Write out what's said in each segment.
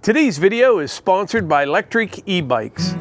Today's video is sponsored by electric e-bikes.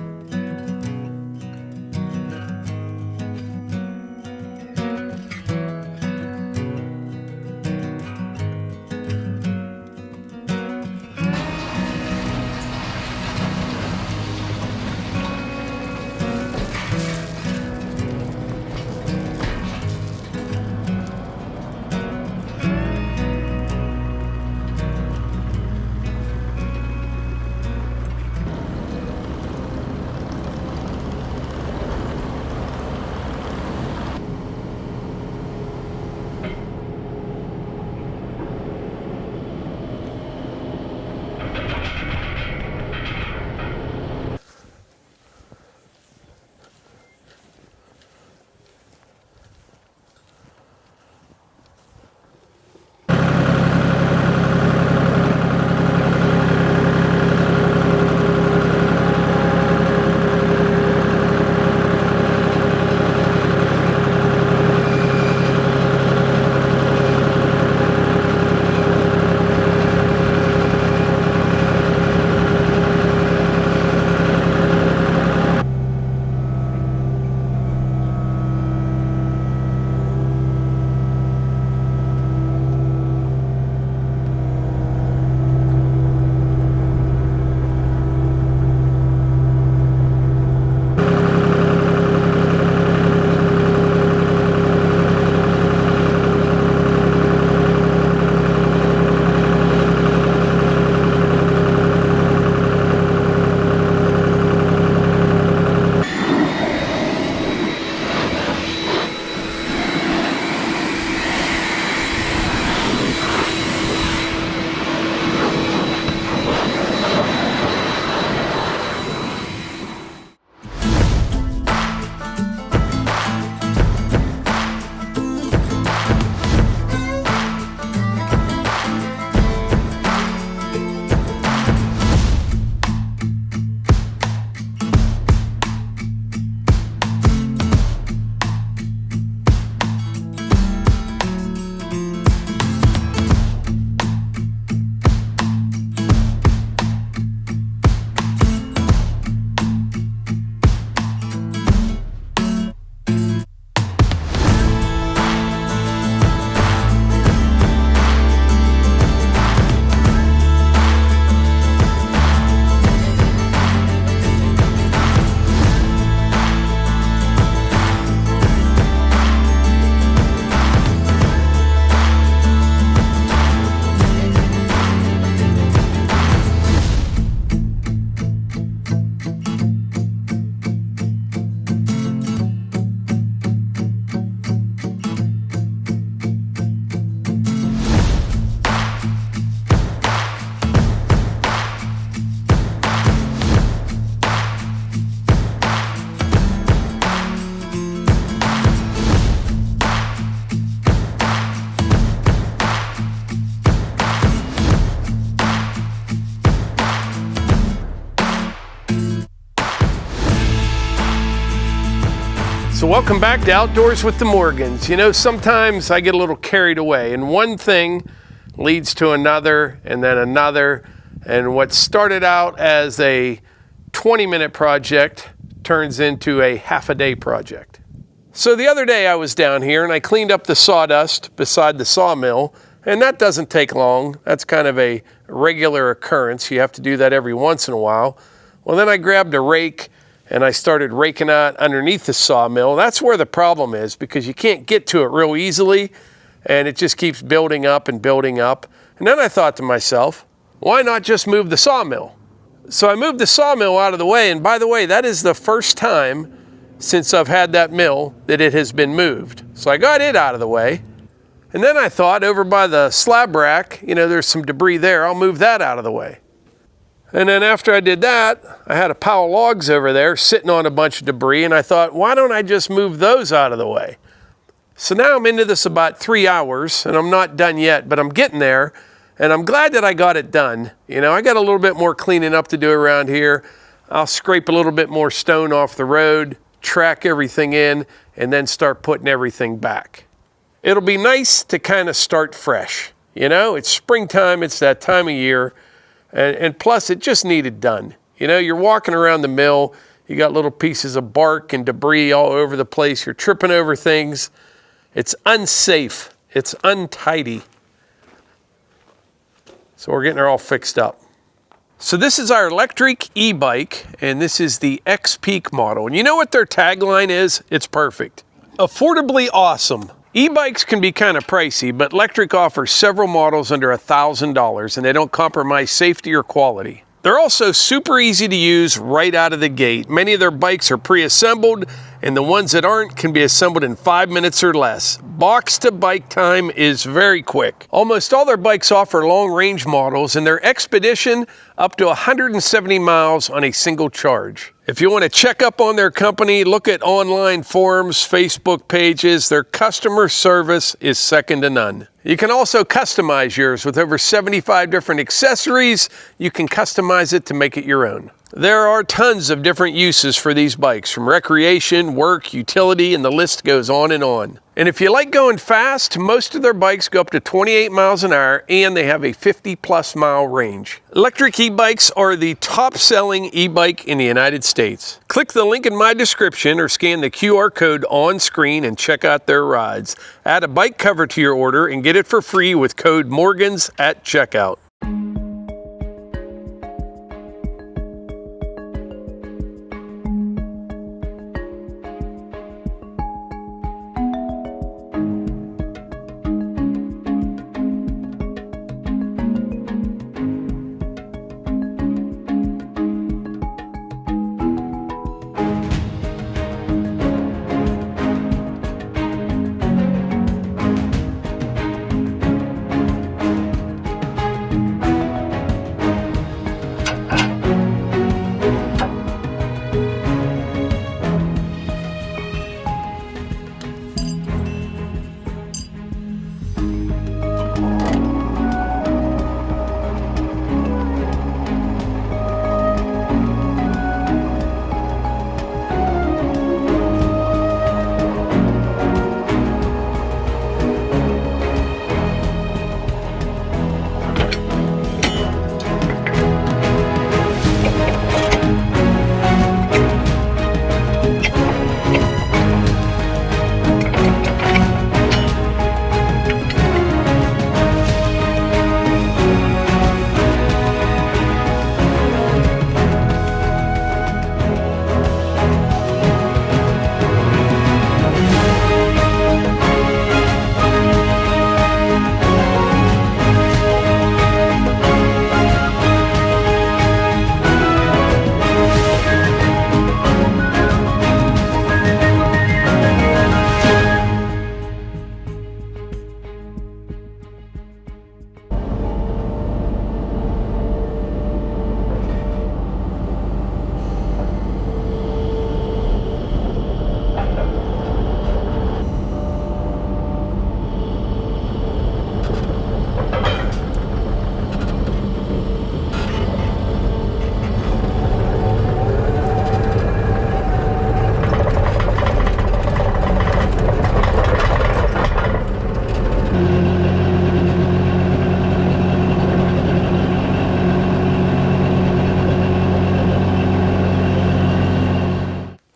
So welcome back to Outdoors with the Morgans. You know, sometimes I get a little carried away and one thing leads to another and then another. And what started out as a 20-minute project turns into a half-a-day project. So the other day I was down here and I cleaned up the sawdust beside the sawmill, and that doesn't take long. That's kind of a regular occurrence. You have to do that every once in a while. Well, then I grabbed a rake and I started raking out underneath the sawmill. That's where the problem is, because you can't get to it real easily and it just keeps building up and building up. And then I thought to myself, why not just move the sawmill? So I moved the sawmill out of the way, and by the way, that is the first time since I've had that mill that it has been moved. So I got it out of the way. And then I thought, over by the slab rack, you know, there's some debris there, I'll move that out of the way. And then after I did that, I had a pile of logs over there sitting on a bunch of debris, and I thought, why don't I just move those out of the way? So now I'm into this about 3 hours, and I'm not done yet, but I'm getting there, and I'm glad that I got it done. You know, I got a little bit more cleaning up to do around here. I'll scrape a little bit more stone off the road, track everything in, and then start putting everything back. It'll be nice to kind of start fresh. You know, it's springtime, it's that time of year. And plus, it just needed done. You know, you're walking around the mill, you got little pieces of bark and debris all over the place. You're tripping over things. It's unsafe. It's untidy. So we're getting her all fixed up. So this is our electric e-bike, and this is the X-Peak model. And you know what their tagline is? It's perfect. Affordably awesome. E-bikes can be kind of pricey, but electric offers several models under $1,000, and they don't compromise safety or quality. They're also super easy to use right out of the gate. Many of their bikes are pre-assembled, and the ones that aren't can be assembled in 5 minutes or less. Box to bike time is very quick. Almost all their bikes offer long-range models, and their Expedition up to 170 miles on a single charge. If you want to check up on their company, look at online forums, Facebook pages. Their customer service is second to none. You can also customize yours with over 75 different accessories. You can customize it to make it your own. There are tons of different uses for these bikes, from recreation, work, utility, and the list goes on and on. And if you like going fast, most of their bikes go up to 28 miles an hour, and they have a 50-plus mile range. Electric e-bikes are the top-selling e-bike in the United States. Click the link in my description or scan the QR code on screen and check out their rides. Add a bike cover to your order and get it for free with code Morgans at checkout.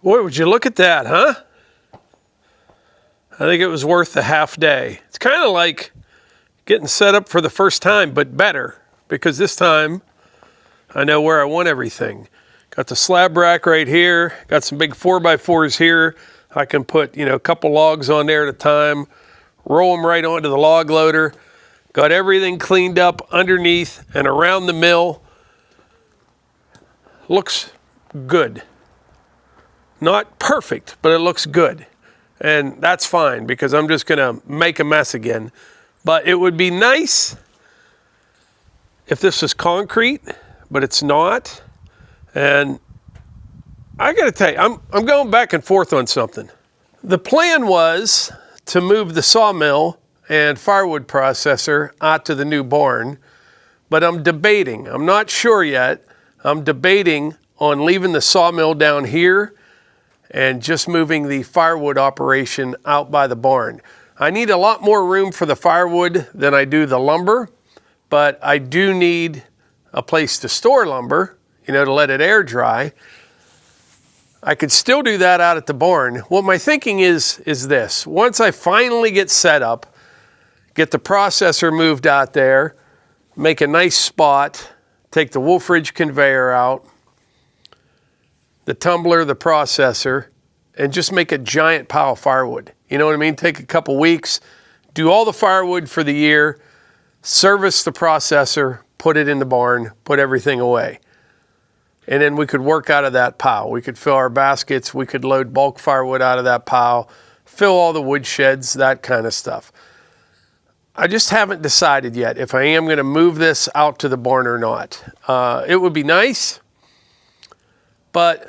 Boy, would you look at that, huh? I think it was worth the half day. It's kind of like getting set up for the first time, but better, because this time I know where I want everything. Got the slab rack right here, got some big 4x4s here. I can put, a couple logs on there at a time, roll them right onto the log loader. Got everything cleaned up underneath and around the mill. Looks good. Not perfect, but it looks good. And that's fine, because I'm just gonna make a mess again. But it would be nice if this was concrete, but it's not. And I gotta tell you, I'm going back and forth on something. The plan was to move the sawmill and firewood processor out to the new barn, but I'm debating. I'm not sure yet. I'm debating on leaving the sawmill down here and just moving the firewood operation out by the barn. I need a lot more room for the firewood than I do the lumber, but I do need a place to store lumber, you know, to let it air dry, I could still do that out at the barn. What my thinking is this. Once I finally get set up, get the processor moved out there, make a nice spot, take the Wolfe Ridge conveyor out, the tumbler, the processor, and just make a giant pile of firewood. You know what I mean? Take a couple weeks, do all the firewood for the year, service the processor, put it in the barn, put everything away. And then we could work out of that pile. We could fill our baskets, we could load bulk firewood out of that pile, fill all the wood sheds, that kind of stuff. I just haven't decided yet if I am going to move this out to the barn or not. It would be nice, but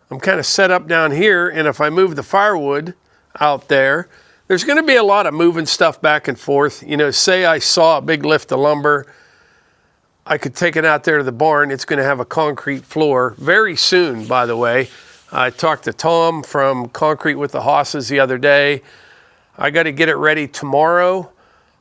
I'm kind of set up down here, and if I move the firewood out there, there's going to be a lot of moving stuff back and forth. You know, say I saw a big lift of lumber, I could take it out there to the barn. It's going to have a concrete floor very soon, by the way. I talked to Tom from Concrete with the Hosses the other day. I got to get it ready tomorrow,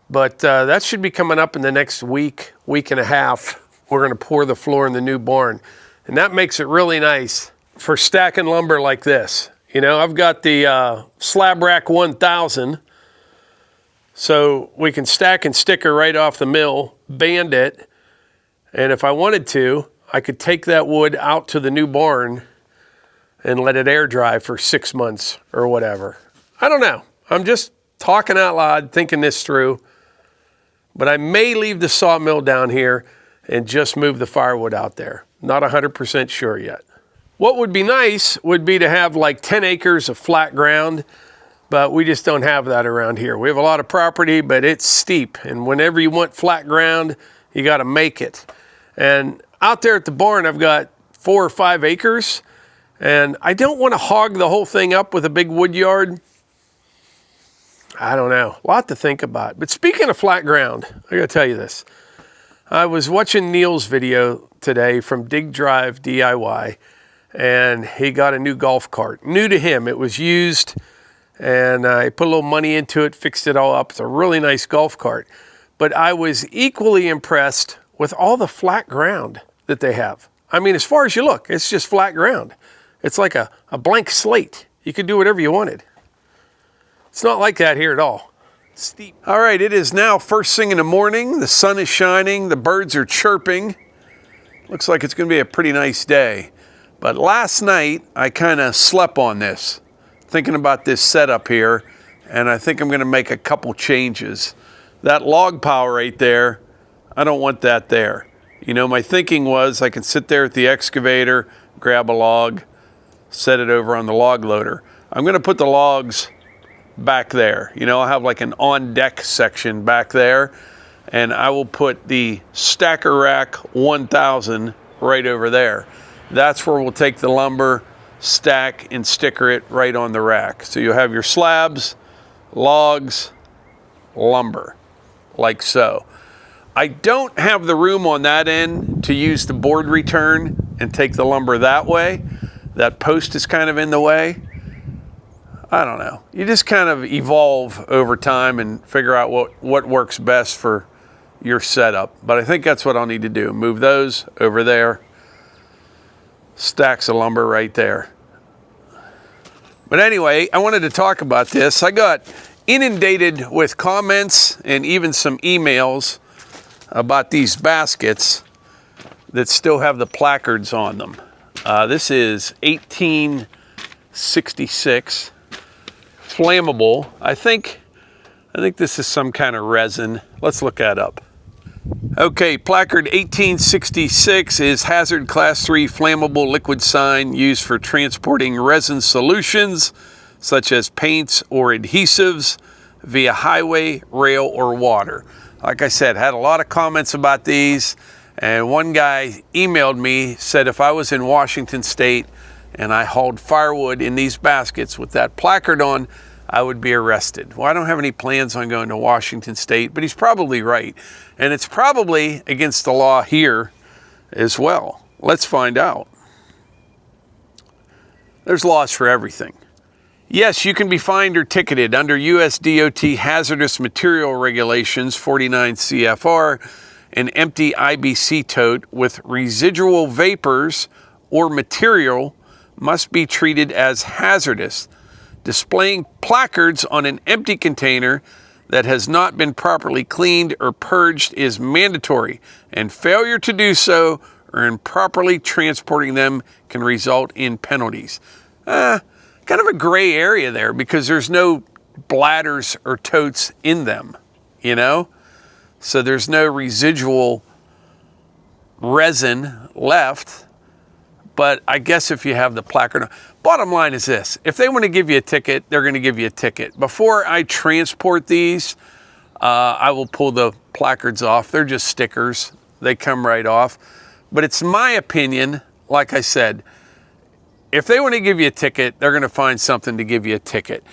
but that should be coming up in the next week, week and a half. We're going to pour the floor in the new barn, and that makes it really nice for stacking lumber like this. You know, I've got the Slab Rack 1000, so we can stack and sticker right off the mill, band it, and if I wanted to, I could take that wood out to the new barn and let it air dry for 6 months or whatever. I don't know. I'm just talking out loud, thinking this through. But I may leave the sawmill down here and just move the firewood out there. Not 100% sure yet. What would be nice would be to have like 10 acres of flat ground, but we just don't have that around here. We have a lot of property, but it's steep. And whenever you want flat ground, you got to make it. And out there at the barn, I've got 4 or 5 acres, and I don't want to hog the whole thing up with a big wood yard. I don't know, a lot to think about. But speaking of flat ground, I gotta tell you this. I was watching Neil's video today from Dig Drive DIY, and he got a new golf cart. New to him, it was used, and he put a little money into it, fixed it all up. It's a really nice golf cart. But I was equally impressed with all the flat ground that they have. I mean, as far as you look, it's just flat ground. It's like a blank slate. You could do whatever you wanted. It's not like that here at all. Steep. All right, it is now first thing in the morning. The sun is shining, the birds are chirping. Looks like it's gonna be a pretty nice day. But last night, I kind of slept on this, thinking about this setup here, and I think I'm gonna make a couple changes. That log pile right there, I don't want that there. You know, my thinking was I can sit there at the excavator, grab a log, set it over on the log loader. I'm gonna put the logs back there. You know, I'll have like an on-deck section back there, and I will put the Stacker Rack 1000 right over there. That's where we'll take the lumber, stack, and sticker it right on the rack. So you'll have your slabs, logs, lumber, like so. I don't have the room on that end to use the board return and take the lumber that way. That post is kind of in the way. I don't know. You just kind of evolve over time and figure out what works best for your setup. But I think that's what I'll need to do. Move those over there. Stacks of lumber right there. But anyway, I wanted to talk about this. I got inundated with comments and even some emails about these baskets that still have the placards on them. This is 1866, flammable. I think this is some kind of resin. Let's look that up. Okay, placard 1866 is hazard class 3 flammable liquid sign used for transporting resin solutions such as paints or adhesives via highway, rail, or water. Like I said, had a lot of comments about these, and one guy emailed me, said if I was in Washington State and I hauled firewood in these baskets with that placard on, I would be arrested. Well, I don't have any plans on going to Washington State, but he's probably right. And it's probably against the law here as well. Let's find out. There's laws for everything. Yes, you can be fined or ticketed under US DOT Hazardous Material Regulations 49 CFR an empty IBC tote with residual vapors or material must be treated as hazardous. Displaying placards on an empty container that has not been properly cleaned or purged is mandatory, and failure to do so or improperly transporting them can result in penalties. Kind of a gray area there because there's no bladders or totes in them, you know? So there's no residual resin left. But I guess if you have the placard, bottom line is this: if they want to give you a ticket, they're going to give you a ticket. Before I transport these, I will pull the placards off. They're just stickers. They come right off. But it's my opinion, like I said, if they want to give you a ticket, they're going to find something to give you a ticket.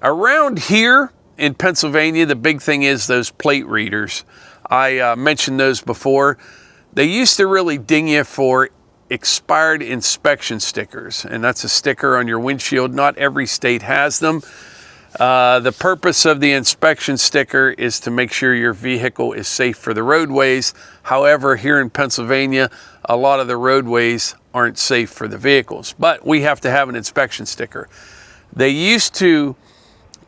Around here in Pennsylvania, the big thing is those plate readers. I mentioned those before. They used to really ding you for expired inspection stickers, and that's a sticker on your windshield. Not every state has them. The purpose of the inspection sticker is to make sure your vehicle is safe for the roadways. However, here in Pennsylvania, a lot of the roadways aren't safe for the vehicles, but we have to have an inspection sticker. They used to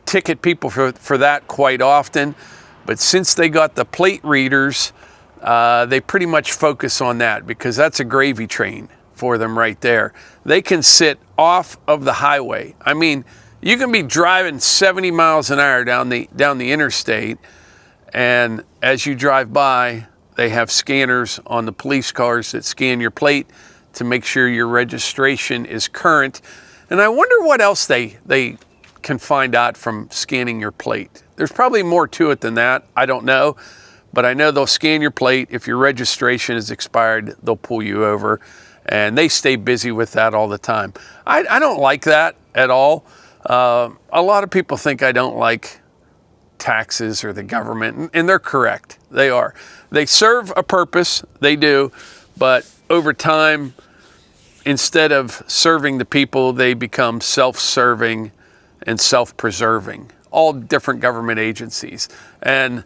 ticket people for that quite often, but since they got the plate readers, they pretty much focus on that because that's a gravy train for them right there. They can sit off of the highway. I mean, you can be driving 70 miles an hour down the interstate, and as you drive by, they have scanners on the police cars that scan your plate to make sure your registration is current. And I wonder what else they can find out from scanning your plate. There's probably more to it than that. I don't know. But I know they'll scan your plate. If your registration is expired, they'll pull you over. And they stay busy with that all the time. I don't like that at all. A lot of people think I don't like taxes or the government, and they're correct. They are. They serve a purpose, they do, but over time, instead of serving the people, they become self-serving and self-preserving. All different government agencies. And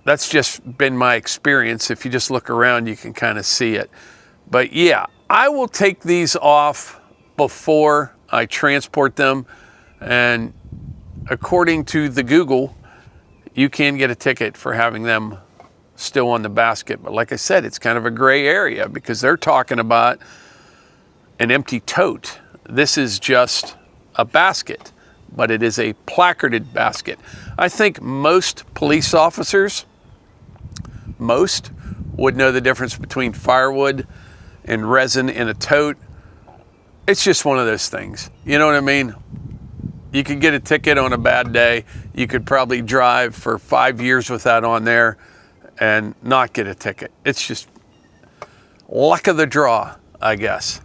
that's just been my experience. If you just look around, you can kind of see it. But yeah, I will take these off before I transport them. And according to the Google, you can get a ticket for having them still on the basket. But like I said, it's kind of a gray area because they're talking about an empty tote. This is just a basket, but it is a placarded basket. I think most police officers, would know the difference between firewood and resin in a tote. It's just one of those things. You know what I mean? You could get a ticket on a bad day. You could probably drive for 5 years with that on there and not get a ticket. It's just luck of the draw, I guess.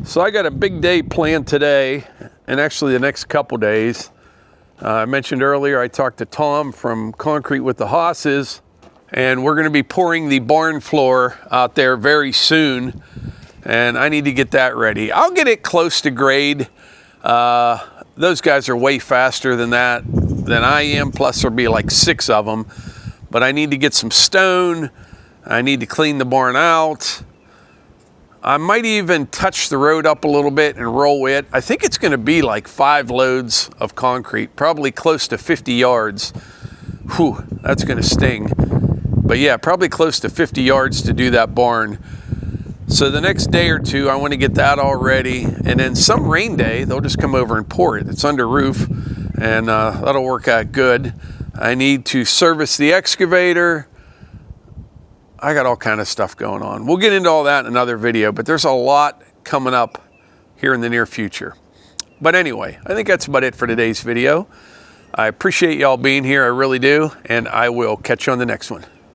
So I got a big day planned today, and actually the next couple days. I mentioned earlier I talked to Tom from Concrete with the Hosses, and we're going to be pouring the barn floor out there very soon, and I need to get that ready. I'll get it close to grade. Those guys are way faster than I am, plus there'll be like 6 of them. But I need to get some stone. I need to clean the barn out. I might even touch the road up a little bit and roll it. I think it's going to be like 5 loads of concrete, probably close to 50 yards. Whew, that's going to sting. But yeah, probably close to 50 yards to do that barn. So the next day or two, I want to get that all ready. And then some rain day, they'll just come over and pour it. It's under roof, and that'll work out good. I need to service the excavator. I got all kind of stuff going on. We'll get into all that in another video, but there's a lot coming up here in the near future. But anyway, I think that's about it for today's video. I appreciate y'all being here, I really do, and I will catch you on the next one.